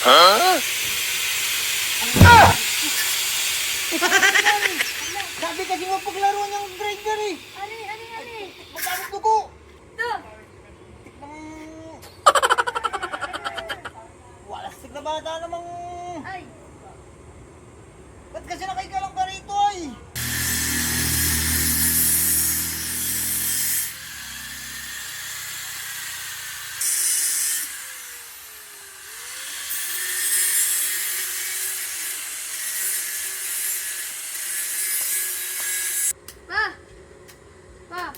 Huh? Sabi kasi mo paglaro niyang grinder eh. Ali. Magkano dugo? Ito. Tikmang... Walastik na bata namang... Ay. Ba't kasi nakikalang ka rito ay? Pa. Pa.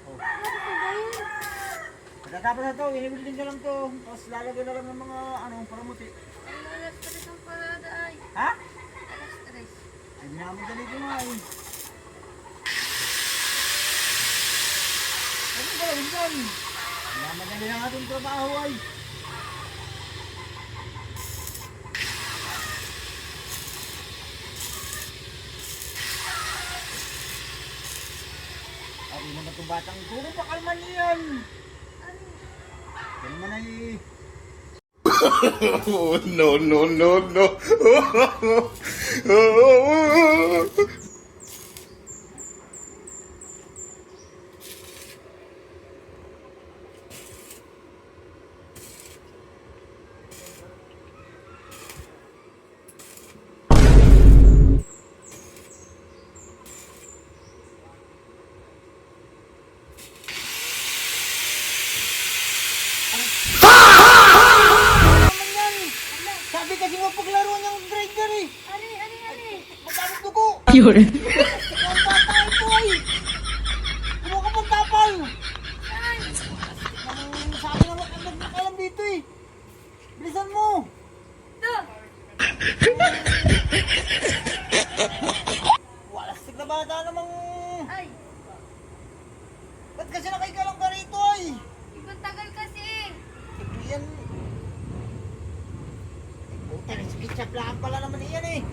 Oh. Ano ba yun? Pagkatapos na to, inibilding ko lang to. Tapos lalagyan na lang ng mga paramuti. Ay, alas 3 ang parada ay. Ha? Alas 3. Ay, minamadali ko nga eh. Ano ba minsan? Minamadali lang ating trabaho ay. Ay, naman itong batang puro pakalman yan. Yan naman ay... Oh, no, no, no, no. Naman yan! Sabi kasi mo paglaro niyang grinder eh. Ali. Magkano dugo? Yun. Ang bata ito ay! Kumuha ka pang tapal! Ay. Sabi naman ang nagkakalam dito eh. Bilisan mo! Ito. Walastik na bata namang... Ay. Ba't kasi nakikalang ka rito ay? Ibang tagal kasi. Yan... Puta, ketchup lang pala naman yan eh.